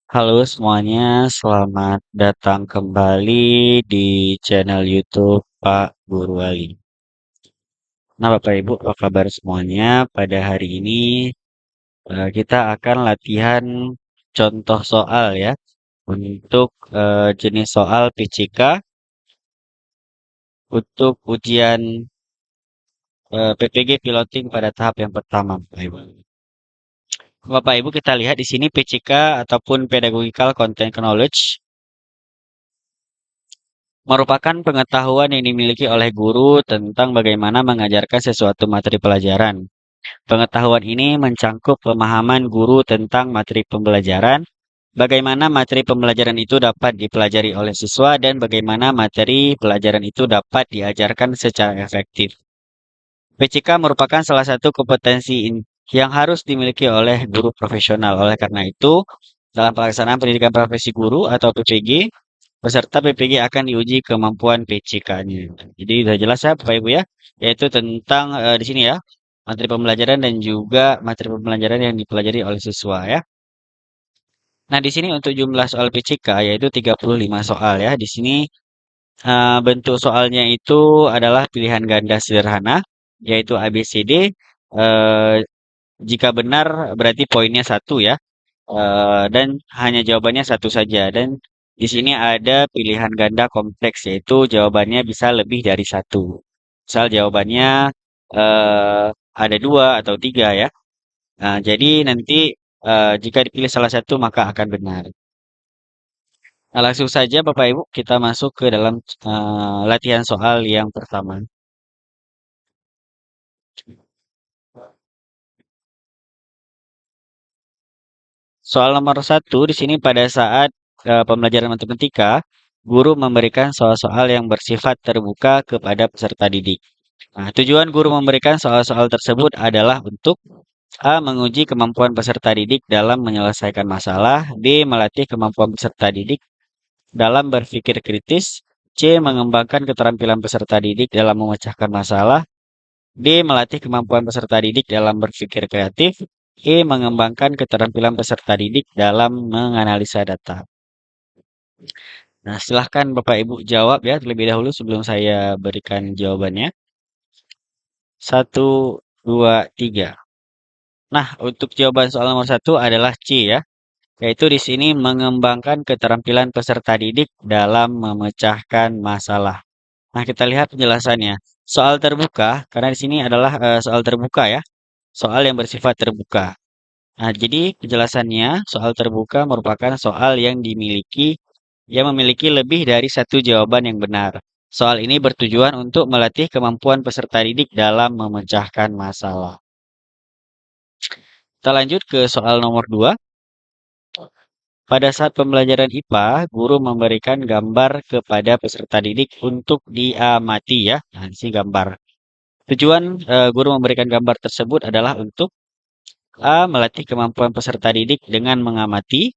Halo semuanya, selamat datang kembali di channel YouTube Pak Guru Ali. Nah, Bapak Ibu, apa kabar semuanya? Pada hari ini kita akan latihan contoh soal ya untuk jenis soal PCK untuk ujian PPG piloting pada tahap yang pertama, Bapak Ibu. Bapak Ibu, kita lihat di sini PCK ataupun Pedagogical Content Knowledge merupakan pengetahuan yang dimiliki oleh guru tentang bagaimana mengajarkan sesuatu materi pelajaran. Pengetahuan ini mencangkup pemahaman guru tentang materi pembelajaran, bagaimana materi pembelajaran itu dapat dipelajari oleh siswa, dan bagaimana materi pelajaran itu dapat diajarkan secara efektif. PCK merupakan salah satu kompetensi yang harus dimiliki oleh guru profesional. Oleh karena itu, dalam pelaksanaan pendidikan profesi guru atau PPG, peserta PPG akan diuji kemampuan PCK-nya. Jadi sudah jelas ya Bapak Ibu ya, yaitu tentang di sini ya, materi pembelajaran dan juga materi pembelajaran yang dipelajari oleh siswa ya. Nah, di sini untuk jumlah soal PCK yaitu 35 soal ya. Di sini bentuk soalnya itu adalah pilihan ganda sederhana yaitu ABCD. Eh, jika benar berarti poinnya satu ya. Dan hanya jawabannya satu saja. Dan di sini ada pilihan ganda kompleks, yaitu jawabannya bisa lebih dari satu. Misal jawabannya eh, ada dua atau tiga ya. Nah, jadi nanti jika dipilih salah satu maka akan benar. Nah, langsung saja Bapak Ibu kita masuk ke dalam latihan soal yang pertama. Soal nomor satu di sini pada saat pembelajaran matematika, guru memberikan soal-soal yang bersifat terbuka kepada peserta didik. Nah, tujuan guru memberikan soal-soal tersebut adalah untuk A. Menguji kemampuan peserta didik dalam menyelesaikan masalah. B. Melatih kemampuan peserta didik dalam berpikir kritis. C. Mengembangkan keterampilan peserta didik dalam memecahkan masalah. D. Melatih kemampuan peserta didik dalam berpikir kreatif. E. Mengembangkan keterampilan peserta didik dalam menganalisa data. Nah, silahkan Bapak Ibu jawab ya terlebih dahulu sebelum saya berikan jawabannya. Satu, dua, tiga. Nah, untuk jawaban soal nomor satu adalah C ya, yaitu di sini mengembangkan keterampilan peserta didik dalam memecahkan masalah. Nah, kita lihat penjelasannya. Soal terbuka, karena di sini adalah soal terbuka ya, soal yang bersifat terbuka. Nah, jadi penjelasannya soal terbuka merupakan soal yang memiliki lebih dari satu jawaban yang benar. Soal ini bertujuan untuk melatih kemampuan peserta didik dalam memecahkan masalah. Kita lanjut ke soal nomor 2. Pada saat pembelajaran IPA, guru memberikan gambar kepada peserta didik untuk diamati ya. Nah, di sini gambar. Tujuan guru memberikan gambar tersebut adalah untuk A. Melatih kemampuan peserta didik dengan mengamati.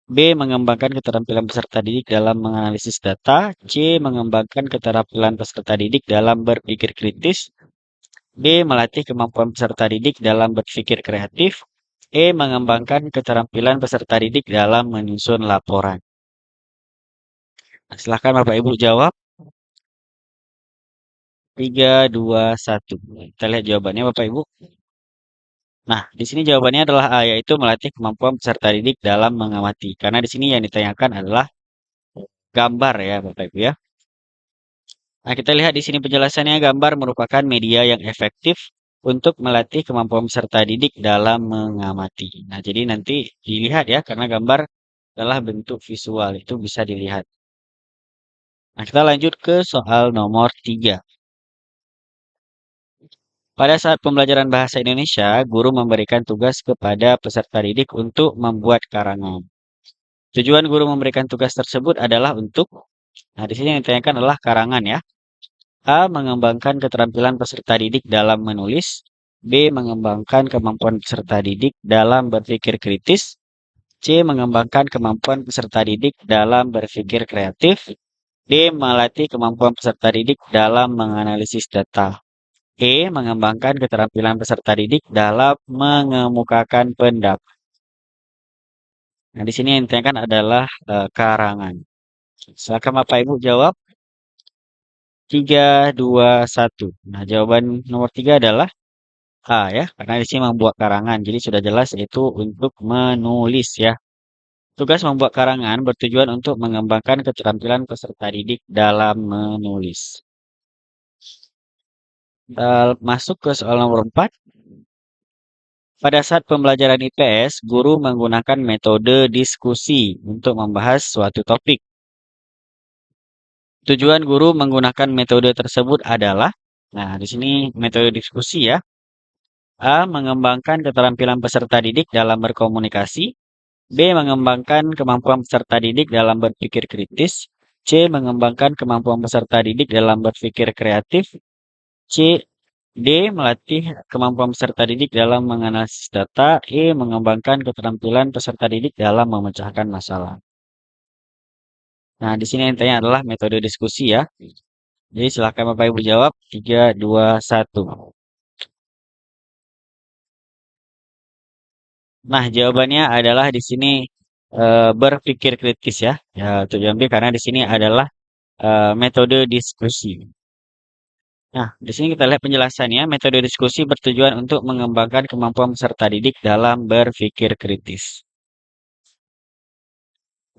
B. Mengembangkan keterampilan peserta didik dalam menganalisis data. C. Mengembangkan keterampilan peserta didik dalam berpikir kritis. D. Melatih kemampuan peserta didik dalam berpikir kreatif. E. Mengembangkan keterampilan peserta didik dalam menyusun laporan. Nah, silahkan Bapak Ibu jawab. 3, 2, 1. Kita lihat jawabannya Bapak Ibu. Nah, di sini jawabannya adalah A, yaitu melatih kemampuan peserta didik dalam mengamati. Karena di sini yang ditanyakan adalah gambar ya Bapak Ibu ya. Nah, kita lihat di sini penjelasannya, gambar merupakan media yang efektif untuk melatih kemampuan peserta didik dalam mengamati. Nah, jadi nanti dilihat ya, karena gambar adalah bentuk visual, itu bisa dilihat. Nah, kita lanjut ke soal nomor 3. Pada saat pembelajaran bahasa Indonesia, guru memberikan tugas kepada peserta didik untuk membuat karangan. Tujuan guru memberikan tugas tersebut adalah untuk, nah di sini yang ditanyakan adalah karangan ya. A. Mengembangkan keterampilan peserta didik dalam menulis. B. Mengembangkan kemampuan peserta didik dalam berpikir kritis. C. Mengembangkan kemampuan peserta didik dalam berpikir kreatif. D. Melatih kemampuan peserta didik dalam menganalisis data. E. Mengembangkan keterampilan peserta didik dalam mengemukakan pendapat. Nah, di sini yang ditanyakan adalah karangan. Silakan Bapak Ibu jawab. 3, 2, 1. Nah, jawaban nomor 3 adalah A ya, karena di sini membuat karangan. Jadi sudah jelas itu untuk menulis ya. Tugas membuat karangan bertujuan untuk mengembangkan keterampilan peserta didik dalam menulis. Masuk ke soal nomor 4. Pada saat pembelajaran IPS, guru menggunakan metode diskusi untuk membahas suatu topik. Tujuan guru menggunakan metode tersebut adalah, nah di sini metode diskusi ya. A. Mengembangkan keterampilan peserta didik dalam berkomunikasi. B. Mengembangkan kemampuan peserta didik dalam berpikir kritis. C. Mengembangkan kemampuan peserta didik dalam berpikir kreatif. C. D. Melatih kemampuan peserta didik dalam menganalisis data. E. Mengembangkan keterampilan peserta didik dalam memecahkan masalah. Nah, di sini intinya adalah metode diskusi ya. Jadi silakan Bapak Ibu jawab. 3, 2, 1. Nah, jawabannya adalah di sini berpikir kritis ya. Ya, tujuan B karena di sini adalah metode diskusi. Nah, di sini kita lihat penjelasannya. Metode diskusi bertujuan untuk mengembangkan kemampuan peserta didik dalam berpikir kritis.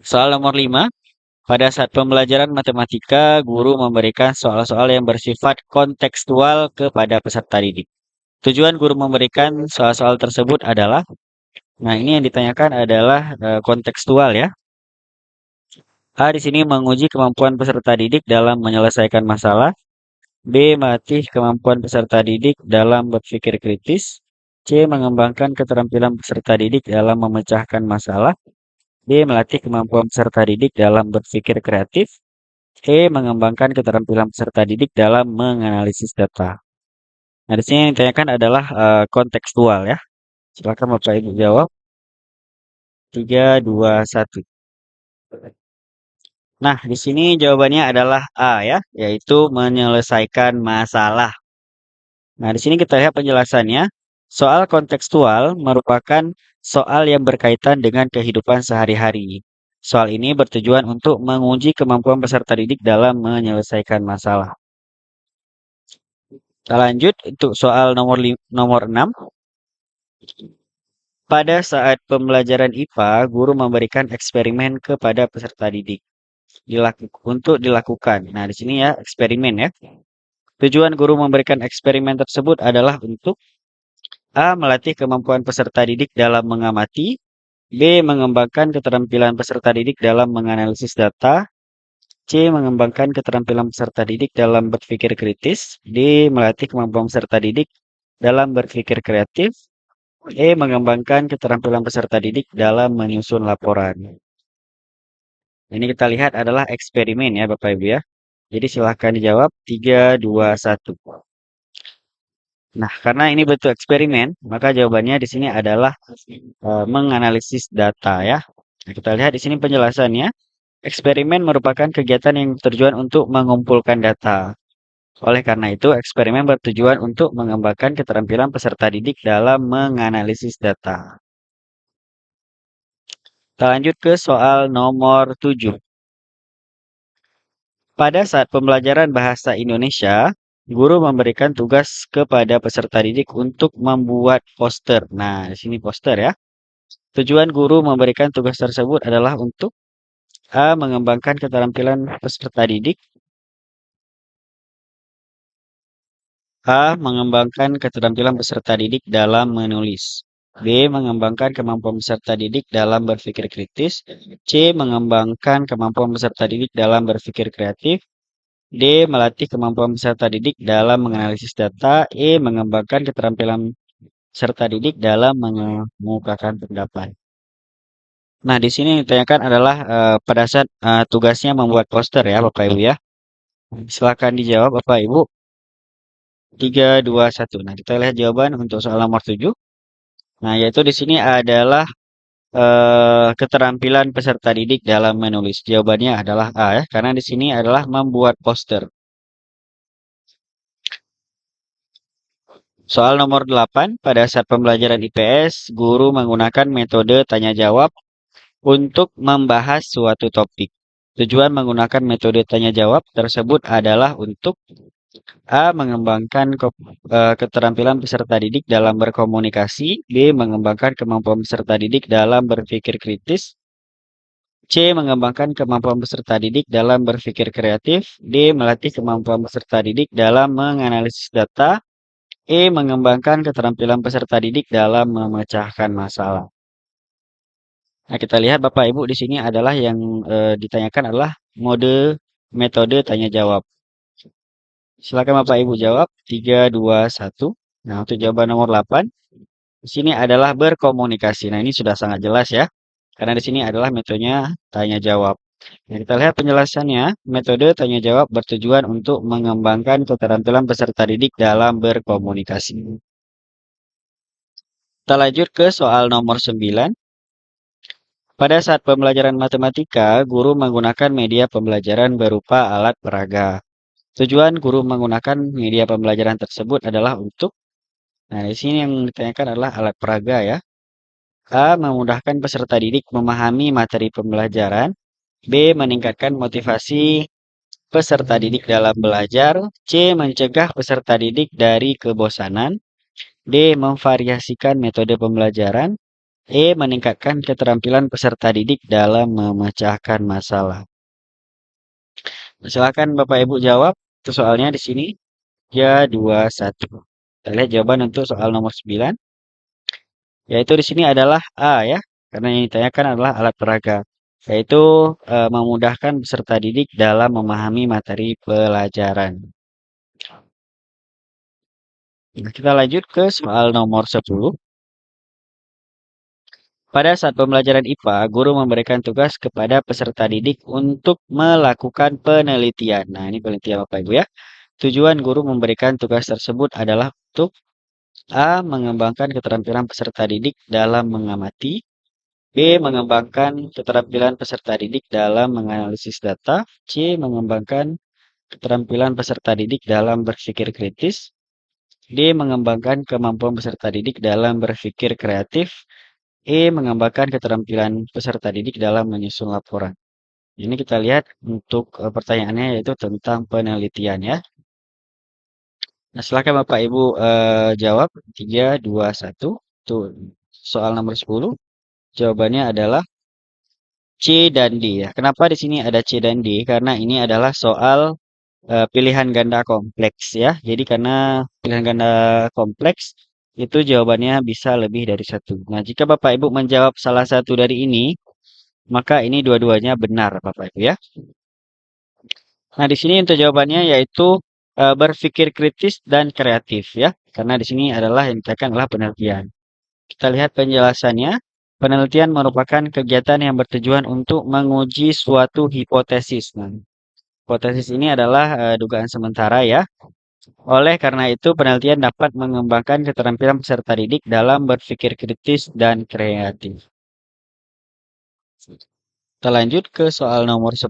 Soal nomor 5. Pada saat pembelajaran matematika, guru memberikan soal-soal yang bersifat kontekstual kepada peserta didik. Tujuan guru memberikan soal-soal tersebut adalah, nah ini yang ditanyakan adalah kontekstual ya. A di sini menguji kemampuan peserta didik dalam menyelesaikan masalah. B. Melatih kemampuan peserta didik dalam berpikir kritis. C. Mengembangkan keterampilan peserta didik dalam memecahkan masalah. D. Melatih kemampuan peserta didik dalam berpikir kreatif. E. Mengembangkan keterampilan peserta didik dalam menganalisis data. Nah, di sini yang ditanyakan adalah kontekstual ya. Silakan Bapak Ibu jawab. 3, 2, 1. Nah, di sini jawabannya adalah A ya, yaitu menyelesaikan masalah. Nah, di sini kita lihat penjelasannya. Soal kontekstual merupakan soal yang berkaitan dengan kehidupan sehari-hari. Soal ini bertujuan untuk menguji kemampuan peserta didik dalam menyelesaikan masalah. Kita lanjut untuk soal nomor 6. Pada saat pembelajaran IPA, guru memberikan eksperimen kepada peserta didik untuk dilakukan. Nah, di sini ya eksperimen ya. Tujuan guru memberikan eksperimen tersebut adalah untuk A. Melatih kemampuan peserta didik dalam mengamati. B. Mengembangkan keterampilan peserta didik dalam menganalisis data. C. Mengembangkan keterampilan peserta didik dalam berpikir kritis. D. Melatih kemampuan peserta didik dalam berpikir kreatif. E. Mengembangkan keterampilan peserta didik dalam menyusun laporan. Ini kita lihat adalah eksperimen ya Bapak Ibu ya. Jadi silahkan dijawab. 3, 2, 1. Nah, karena ini bentuk eksperimen, maka jawabannya di sini adalah menganalisis data ya. Nah, kita lihat di sini penjelasannya. Eksperimen merupakan kegiatan yang bertujuan untuk mengumpulkan data. Oleh karena itu, eksperimen bertujuan untuk mengembangkan keterampilan peserta didik dalam menganalisis data. Kita lanjut ke soal nomor 7. Pada saat pembelajaran bahasa Indonesia, guru memberikan tugas kepada peserta didik untuk membuat poster. Nah, di sini poster ya. Tujuan guru memberikan tugas tersebut adalah untuk A. Mengembangkan keterampilan peserta didik. A. Mengembangkan keterampilan peserta didik dalam menulis. B. Mengembangkan kemampuan peserta didik dalam berpikir kritis. C. Mengembangkan kemampuan peserta didik dalam berpikir kreatif. D. Melatih kemampuan peserta didik dalam menganalisis data. E. Mengembangkan keterampilan peserta didik dalam mengemukakan pendapat. Nah, di sini yang ditanyakan adalah pada saat tugasnya membuat poster ya, Bapak Ibu ya. Silakan dijawab Bapak Ibu. 3, 2, 1. Nah, kita lihat jawaban untuk soal nomor 7. Nah, yaitu di sini adalah keterampilan peserta didik dalam menulis. Jawabannya adalah A ya, karena di sini adalah membuat poster. Soal nomor 8, pada saat pembelajaran IPS, guru menggunakan metode tanya jawab untuk membahas suatu topik. Tujuan menggunakan metode tanya jawab tersebut adalah untuk A. Mengembangkan keterampilan peserta didik dalam berkomunikasi. B. Mengembangkan kemampuan peserta didik dalam berpikir kritis. C. Mengembangkan kemampuan peserta didik dalam berpikir kreatif. D. Melatih kemampuan peserta didik dalam menganalisis data. E. Mengembangkan keterampilan peserta didik dalam memecahkan masalah. Nah, kita lihat Bapak Ibu di sini adalah yang ditanyakan adalah metode tanya jawab. Silakan Bapak Ibu jawab 3, 2, 1. Nah, untuk jawaban nomor 8, di sini adalah berkomunikasi. Nah, ini sudah sangat jelas ya. Karena di sini adalah metodenya tanya jawab. Nah, kita lihat penjelasannya. Metode tanya jawab bertujuan untuk mengembangkan keterampilan peserta didik dalam berkomunikasi. Kita lanjut ke soal nomor 9. Pada saat pembelajaran matematika, guru menggunakan media pembelajaran berupa alat peraga. Tujuan guru menggunakan media pembelajaran tersebut adalah untuk, nah di sini yang ditanyakan adalah alat peraga ya. A. Memudahkan peserta didik memahami materi pembelajaran. B. Meningkatkan motivasi peserta didik dalam belajar. C. Mencegah peserta didik dari kebosanan. D. Memvariasikan metode pembelajaran. E. Meningkatkan keterampilan peserta didik dalam memecahkan masalah. Silakan Bapak Ibu jawab. Itu soalnya di sini. 3, 2, 1. Kita lihat jawaban untuk soal nomor 9. Yaitu di sini adalah A ya. Karena yang ditanyakan adalah alat peraga. Yaitu memudahkan peserta didik dalam memahami materi pelajaran. Nah, kita lanjut ke soal nomor 10. Pada saat pembelajaran IPA, guru memberikan tugas kepada peserta didik untuk melakukan penelitian. Nah, ini penelitian Bapak Ibu ya. Tujuan guru memberikan tugas tersebut adalah untuk A. Mengembangkan keterampilan peserta didik dalam mengamati. B. Mengembangkan keterampilan peserta didik dalam menganalisis data. C. Mengembangkan keterampilan peserta didik dalam berpikir kritis. D. Mengembangkan kemampuan peserta didik dalam berpikir kreatif. E. Mengembangkan keterampilan peserta didik dalam menyusun laporan. Ini kita lihat untuk pertanyaannya yaitu tentang penelitian ya. Nah, silakan Bapak Ibu jawab 3, 2, 1. Tuh, soal nomor 10. Jawabannya adalah C dan D ya. Kenapa di sini ada C dan D? Karena ini adalah soal pilihan ganda kompleks ya. Jadi karena pilihan ganda kompleks itu jawabannya bisa lebih dari satu. Nah, jika Bapak Ibu menjawab salah satu dari ini, maka ini dua-duanya benar Bapak Ibu ya. Nah, di sini untuk jawabannya yaitu berpikir kritis dan kreatif ya. Karena di sini adalah yang ditekan adalah penelitian. Kita lihat penjelasannya. Penelitian merupakan kegiatan yang bertujuan untuk menguji suatu hipotesis. Nah, hipotesis ini adalah dugaan sementara ya. Oleh karena itu, penelitian dapat mengembangkan keterampilan peserta didik dalam berpikir kritis dan kreatif. Kita lanjut ke soal nomor 10.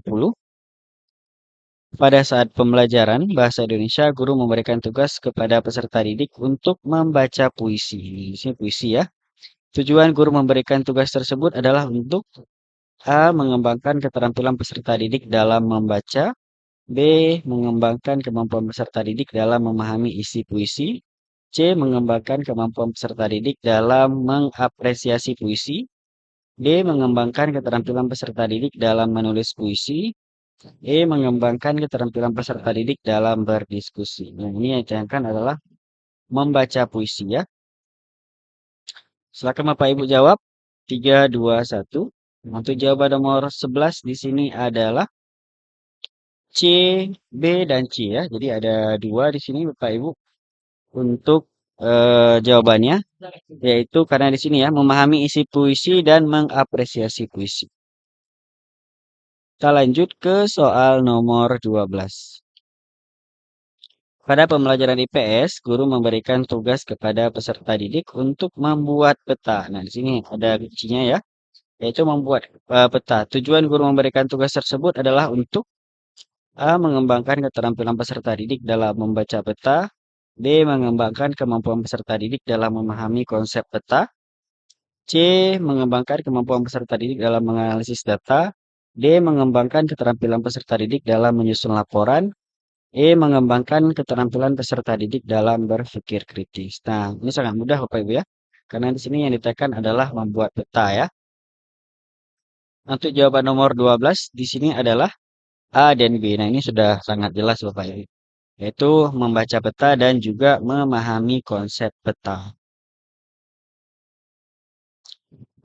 Pada saat pembelajaran bahasa Indonesia, guru memberikan tugas kepada peserta didik untuk membaca puisi. Ini puisi ya. Tujuan guru memberikan tugas tersebut adalah untuk A. Mengembangkan keterampilan peserta didik dalam membaca. B. Mengembangkan kemampuan peserta didik dalam memahami isi puisi. C. Mengembangkan kemampuan peserta didik dalam mengapresiasi puisi. D. Mengembangkan keterampilan peserta didik dalam menulis puisi. E. Mengembangkan keterampilan peserta didik dalam berdiskusi. Nah, ini yang ditanyakan adalah membaca puisi ya. Silakan Bapak Ibu jawab. 3, 2, 1. Untuk jawaban nomor 11 di sini adalah C, B, dan C ya. Jadi ada dua di sini Bapak Ibu untuk jawabannya. Yaitu karena di sini ya, memahami isi puisi dan mengapresiasi puisi. Kita lanjut ke soal nomor 12. Pada pembelajaran IPS, guru memberikan tugas kepada peserta didik untuk membuat peta. Nah, di sini ada kuncinya ya, yaitu membuat peta. Tujuan guru memberikan tugas tersebut adalah untuk A. Mengembangkan keterampilan peserta didik dalam membaca peta. B. Mengembangkan kemampuan peserta didik dalam memahami konsep peta. C. Mengembangkan kemampuan peserta didik dalam menganalisis data. D. Mengembangkan keterampilan peserta didik dalam menyusun laporan. E. Mengembangkan keterampilan peserta didik dalam berpikir kritis. Nah, ini sangat mudah Bapak Ibu ya. Karena di sini yang ditekan adalah membuat peta ya. Untuk jawaban nomor 12 di sini adalah A dan B. Nah, ini sudah sangat jelas Bapak Ibu. Yaitu membaca peta dan juga memahami konsep peta.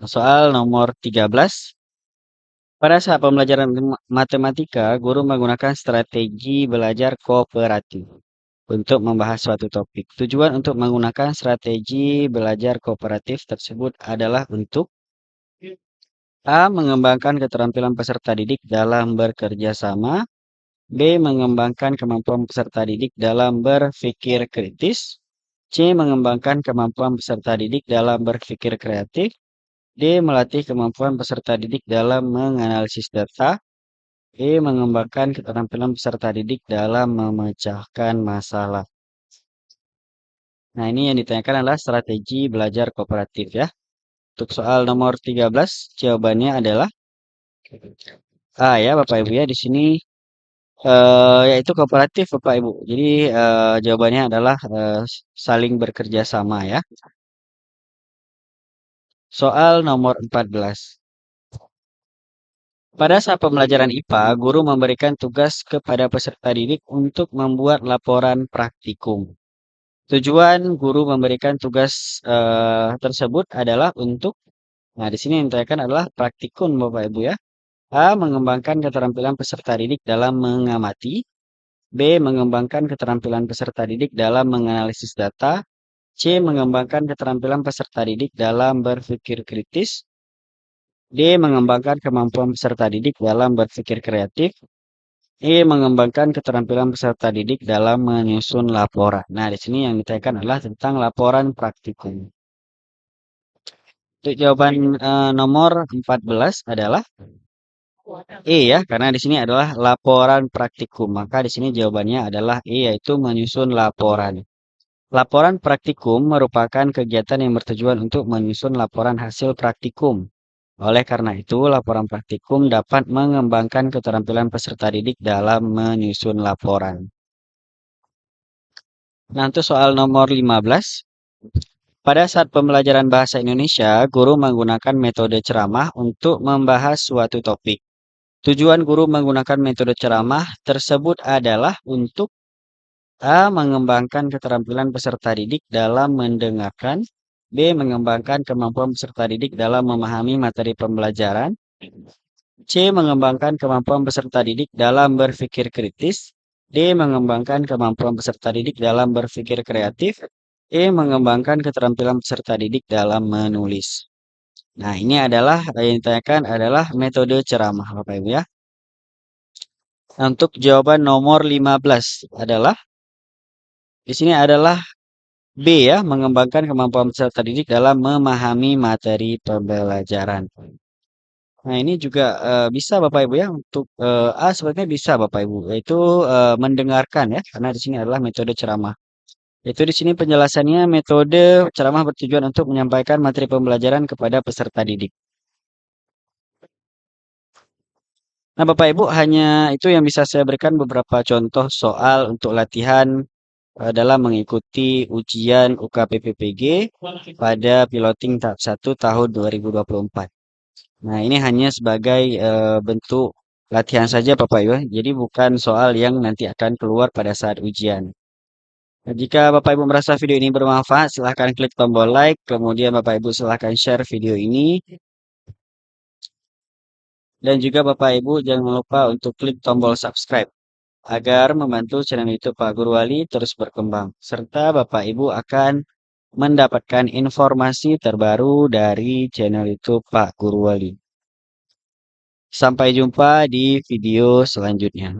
Soal nomor 13. Pada saat pembelajaran matematika, guru menggunakan strategi belajar kooperatif untuk membahas suatu topik. Tujuan untuk menggunakan strategi belajar kooperatif tersebut adalah untuk A. Mengembangkan keterampilan peserta didik dalam bekerja sama. B. Mengembangkan kemampuan peserta didik dalam berpikir kritis. C. Mengembangkan kemampuan peserta didik dalam berpikir kreatif. D. Melatih kemampuan peserta didik dalam menganalisis data. E. Mengembangkan keterampilan peserta didik dalam memecahkan masalah. Nah, ini yang ditanyakan adalah strategi belajar kooperatif ya. Untuk soal nomor 13, jawabannya adalah A ya, Bapak Ibu ya. Di sini yaitu kooperatif Bapak Ibu. Jadi jawabannya adalah saling bekerja sama ya. Soal nomor 14. Pada saat pembelajaran IPA, guru memberikan tugas kepada peserta didik untuk membuat laporan praktikum. Tujuan guru memberikan tugas tersebut adalah untuk, nah di sini yang ditanyakan adalah praktikum Bapak Ibu ya. A. Mengembangkan keterampilan peserta didik dalam mengamati. B. Mengembangkan keterampilan peserta didik dalam menganalisis data. C. Mengembangkan keterampilan peserta didik dalam berpikir kritis. D. Mengembangkan kemampuan peserta didik dalam berpikir kreatif. E. Mengembangkan keterampilan peserta didik dalam menyusun laporan. Nah, di sini yang ditanyakan adalah tentang laporan praktikum. Untuk jawaban nomor 14 adalah E ya, karena di sini adalah laporan praktikum. Maka di sini jawabannya adalah E, yaitu menyusun laporan. Laporan praktikum merupakan kegiatan yang bertujuan untuk menyusun laporan hasil praktikum. Oleh karena itu, laporan praktikum dapat mengembangkan keterampilan peserta didik dalam menyusun laporan. Nah, untuk soal nomor 15. Pada saat pembelajaran bahasa Indonesia, guru menggunakan metode ceramah untuk membahas suatu topik. Tujuan guru menggunakan metode ceramah tersebut adalah untuk A. Mengembangkan keterampilan peserta didik dalam mendengarkan. B. Mengembangkan kemampuan peserta didik dalam memahami materi pembelajaran. C. Mengembangkan kemampuan peserta didik dalam berpikir kritis. D. Mengembangkan kemampuan peserta didik dalam berpikir kreatif. E. Mengembangkan keterampilan peserta didik dalam menulis. Nah, ini adalah yang ditanyakan adalah metode ceramah, Bapak Ibu ya. Untuk jawaban nomor 15 adalah di sini adalah B ya, mengembangkan kemampuan peserta didik dalam memahami materi pembelajaran. Nah, ini juga bisa Bapak Ibu ya untuk A sebenarnya bisa Bapak Ibu, yaitu mendengarkan ya, karena di sini adalah metode ceramah. Itu di sini penjelasannya metode ceramah bertujuan untuk menyampaikan materi pembelajaran kepada peserta didik. Nah, Bapak Ibu hanya itu yang bisa saya berikan beberapa contoh soal untuk latihan dalam mengikuti ujian UKPPPG pada piloting tahap 1 tahun 2024. Nah, ini hanya sebagai bentuk latihan saja Bapak Ibu, jadi bukan soal yang nanti akan keluar pada saat ujian. Nah, jika Bapak Ibu merasa video ini bermanfaat, silahkan klik tombol like, kemudian Bapak Ibu silahkan share video ini. Dan juga Bapak Ibu jangan lupa untuk klik tombol subscribe agar membantu channel YouTube Pak Guru Wali terus berkembang. Serta Bapak Ibu akan mendapatkan informasi terbaru dari channel YouTube Pak Guru Wali. Sampai jumpa di video selanjutnya.